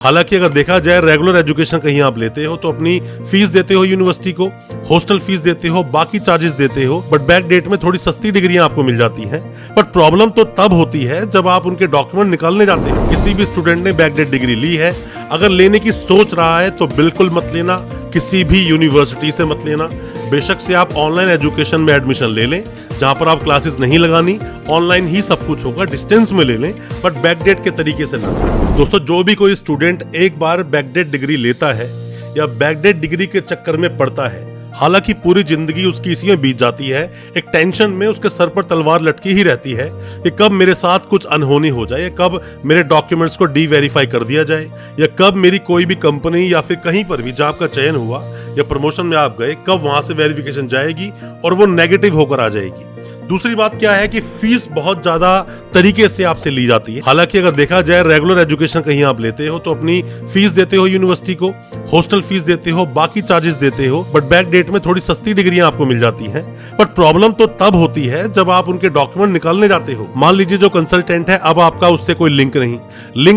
हालांकि अगर देखा जाए रेगुलर एजुकेशन कहीं आप लेते हो तो अपनी फीस देते हो यूनिवर्सिटी को, हॉस्टल फीस देते हो, बाकी चार्जेस देते हो, बट बैक डेट में थोड़ी सस्ती डिग्रियां आपको मिल जाती हैं। बट प्रॉब्लम तो तब होती है जब आप उनके डॉक्यूमेंट निकालने जाते हो। किसी भी स्टूडेंट ने बैक डेट डिग्री ली है, अगर लेने की सोच रहा है तो बिल्कुल मत लेना, किसी भी यूनिवर्सिटी से मत लेना। बेशक से आप ऑनलाइन एजुकेशन में एडमिशन ले लें, जहां पर आप क्लासेस नहीं लगानी, ऑनलाइन ही सब कुछ होगा, डिस्टेंस में ले लें, बट बैकडेट के तरीके से ना जाए। दोस्तों, जो भी कोई स्टूडेंट एक बार बैकडेट डिग्री लेता है या बैकडेट डिग्री के चक्कर में पड़ता है, हालांकि पूरी जिंदगी उसकी इसी में बीत जाती है। एक टेंशन में उसके सर पर तलवार लटकी ही रहती है कि कब मेरे साथ कुछ अनहोनी हो जाए, कब मेरे डॉक्यूमेंट्स को डी-वेरीफाई कर दिया जाए, या कब मेरी कोई भी कंपनी या फिर कहीं पर भी जॉब का चयन हुआ या प्रमोशन में आप गए, कब वहां से वेरिफिकेशन जाएगी और वो नेगेटिव होकर आ जाएगी। दूसरी बात क्या है कि फीस बहुत ज्यादा तरीके से आपसे ली जाती है। हालांकि अगर देखा जाए रेगुलर एजुकेशन कहीं आप लेते हो तो अपनी फीस देते हो यूनिवर्सिटी को, हॉस्टल फीस देते हो, बाकी चार्जेस देते हो, बट बैक डेट में थोड़ी सस्ती डिग्रियां आपको मिल जाती हैं। बट प्रॉब्लम तो तब होती है जब आप उनके डॉक्यूमेंट निकालने जाते हो। मान लीजिए जो कंसल्टेंट है, अब आपका उससे कोई लिंक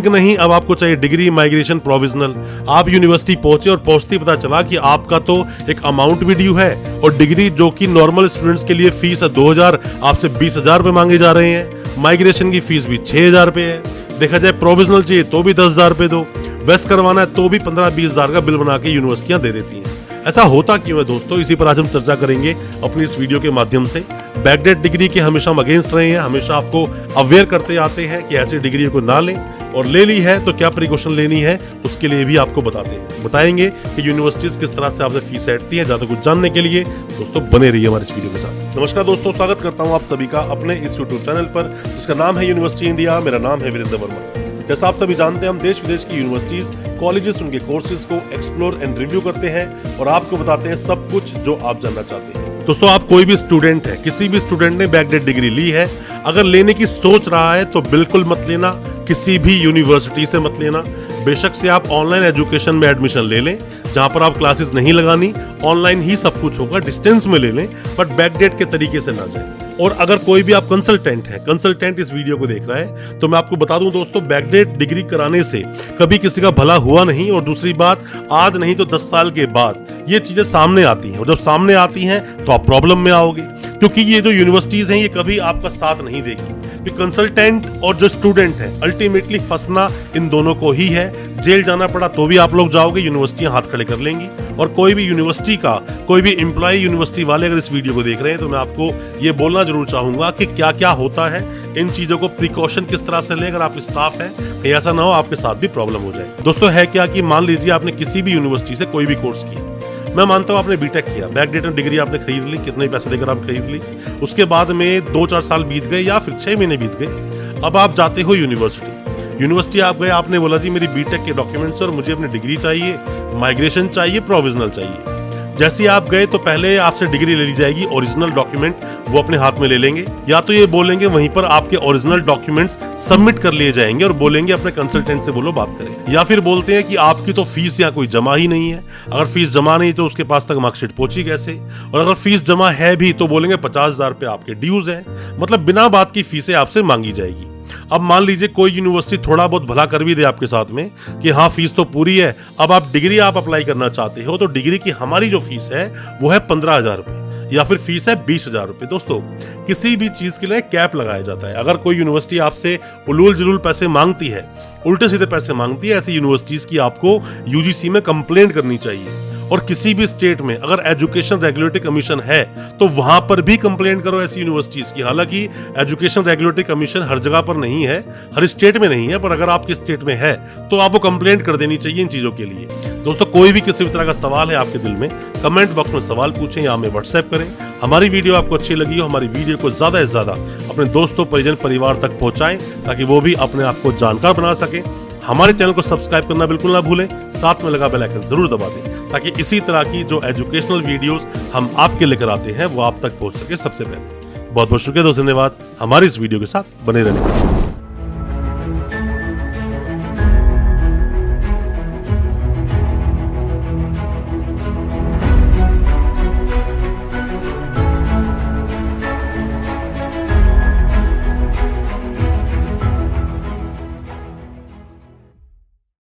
नहीं, अब आपको चाहिए डिग्री, माइग्रेशन, प्रोविजनल। आप यूनिवर्सिटी पहुंचे और पहुंचते पता चला कि आपका तो एक अमाउंट भी ड्यू है और डिग्री जो कि नॉर्मल स्टूडेंट्स के लिए फीस है 2000, आपसे 20,000 रुपए मांगे जा रहे हैं। माइग्रेशन की फीस भी 6,000 रुपए है। देखा जाए प्रोविजनल चाहिए तो भी 10,000 रुपए दो, वेस्ट करवाना है तो भी 15-20,000 का बिल बना के यूनिवर्सिटियां दे देती हैं। ऐसा होता क्यों है दोस्तों, इसी पर आज हम चर्चा करेंगे अपनी इस वीडियो के माध्यम से। बैकडेट डिग्री के हमेशा हम अगेंस्ट रहे हैं, हमेशा आपको अवेयर करते आते हैं कि ऐसी डिग्री को ना लें, और ले ली है तो क्या प्रिकॉशन लेनी है उसके लिए भी आपको बताएंगे कि यूनिवर्सिटीज किस तरह से आपसे फीस हटती है। ज्यादा कुछ जानने के लिए दोस्तों बने रहिए हमारे इस वीडियो के साथ। नमस्कार दोस्तों, स्वागत करता हूं आप सभी का अपने इस यूट्यूब चैनल पर जिसका नाम है यूनिवर्सिटी इंडिया। मेरा नाम है वीरेंद्र वर्मा। जैसा आप सभी जानते हैं, हम देश विदेश की यूनिवर्सिटीज, कॉलेजेस, उनके कोर्सेज को एक्सप्लोर एंड रिव्यू करते हैं और आपको बताते हैं सब कुछ जो आप जानना चाहते हैं। दोस्तों, आप कोई भी स्टूडेंट है, किसी भी स्टूडेंट ने बैकडेट डिग्री ली है, अगर लेने की सोच रहा है तो बिल्कुल मत लेना, किसी भी यूनिवर्सिटी से मत लेना। बेशक से आप ऑनलाइन एजुकेशन में एडमिशन ले लें, जहां पर आप क्लासेस नहीं लगानी, ऑनलाइन ही सब कुछ होगा, डिस्टेंस में ले लें, बट बैकडेट के तरीके से ना जाए। और अगर कोई भी आप कंसल्टेंट इस वीडियो को देख रहा है तो मैं आपको बता दूं दोस्तों, बैकडेट डिग्री कराने से कभी किसी का भला हुआ नहीं। और दूसरी बात, आज नहीं तो 10 साल के बाद ये चीजें सामने आती हैं, और जब सामने आती हैं तो आप प्रॉब्लम में आओगे, क्योंकि ये जो यूनिवर्सिटीज हैं ये कभी आपका साथ नहीं देगी। कंसल्टेंट और जो स्टूडेंट है, अल्टीमेटली फंसना इन दोनों को ही है। जेल जाना पड़ा तो भी आप लोग जाओगे, यूनिवर्सिटियां हाथ खड़े कर लेंगी। और कोई भी यूनिवर्सिटी का कोई भी एम्प्लॉय, यूनिवर्सिटी वाले अगर इस वीडियो को देख रहे हैं तो मैं आपको ये बोलना जरूर चाहूंगा कि क्या क्या होता है, इन चीजों को प्रिकॉशन किस तरह से लें अगर आप स्टाफ है, कहीं ऐसा ना हो आपके साथ भी प्रॉब्लम हो जाए। दोस्तों, है क्या कि मान लीजिए आपने किसी भी यूनिवर्सिटी से कोई भी कोर्स किया, मैं मानता हूं आपने बीटेक किया, बैकडेट में डिग्री आपने खरीद ली, कितने पैसे देकर आप खरीद ली, उसके बाद में 2-4 साल बीत गए या फिर 6 महीने बीत गए, अब आप जाते हो यूनिवर्सिटी आप गए, आपने बोला जी मेरी बीटेक के डॉक्यूमेंट्स और मुझे अपनी डिग्री चाहिए, माइग्रेशन चाहिए, प्रोविजनल चाहिए। जैसे आप गए तो पहले आपसे डिग्री ले ली जाएगी, ओरिजिनल डॉक्यूमेंट वो अपने हाथ में ले लेंगे, या तो ये बोलेंगे वहीं पर आपके ओरिजिनल डॉक्यूमेंट्स सबमिट कर लिए जाएंगे और बोलेंगे अपने कंसल्टेंट से बोलो बात करें। या फिर बोलते हैं कि आपकी तो फीस यहाँ कोई जमा ही नहीं है, अगर फीस जमा नहीं तो उसके पास तक मार्कशीट पहुंची कैसे, और अगर फीस जमा है भी तो बोलेंगे 50,000 रुपए आपके ड्यूज हैं, मतलब बिना बात की फीसें आपसे मांगी जाएगी। अब मान लीजिए कोई यूनिवर्सिटी थोड़ा बहुत भला कर भी दे आपके साथ में कि हाँ फीस तो पूरी है, अब आप डिग्री अप्लाई करना चाहते हो तो डिग्री की हमारी जो फीस है वो है 15,000 रुपए या फिर फीस है 20,000 रुपए। दोस्तों, किसी भी चीज के लिए कैप लगाया जाता है। अगर कोई यूनिवर्सिटी आपसे उलूल जुलूल पैसे मांगती है, उल्टे सीधे पैसे मांगती है, ऐसी यूनिवर्सिटीज की आपको यूजीसी में कंप्लेंट करनी चाहिए। और किसी भी स्टेट में अगर एजुकेशन रेगुलेटरी कमीशन है तो वहां पर भी कंप्लेंट करो ऐसी यूनिवर्सिटीज की। हालांकि एजुकेशन रेगुलेटरी कमीशन हर जगह पर नहीं है, हर स्टेट में नहीं है, पर अगर आपके स्टेट में है तो आपको कंप्लेंट कर देनी चाहिए इन चीजों के लिए। दोस्तों, कोई भी किसी भी तरह का सवाल है आपके दिल में, कमेंट बॉक्स में सवाल पूछें या हमें व्हाट्सएप करें। हमारी वीडियो आपको अच्छी लगी हो, हमारी वीडियो को ज्यादा से ज्यादा अपने दोस्तों, परिजन, परिवार तक पहुंचाएं ताकि वो भी अपने आप को जानकार बना सके। हमारे चैनल को सब्सक्राइब करना बिल्कुल ना भूलें, साथ में लगा बेल आइकन जरूर दबा दें ताकि इसी तरह की जो एजुकेशनल वीडियोस हम आपके लेकर आते हैं वो आप तक पहुंच सके सबसे पहले। बहुत बहुत शुक्रिया दोस्तों, धन्यवाद हमारी इस वीडियो के साथ बने रहने के लिए।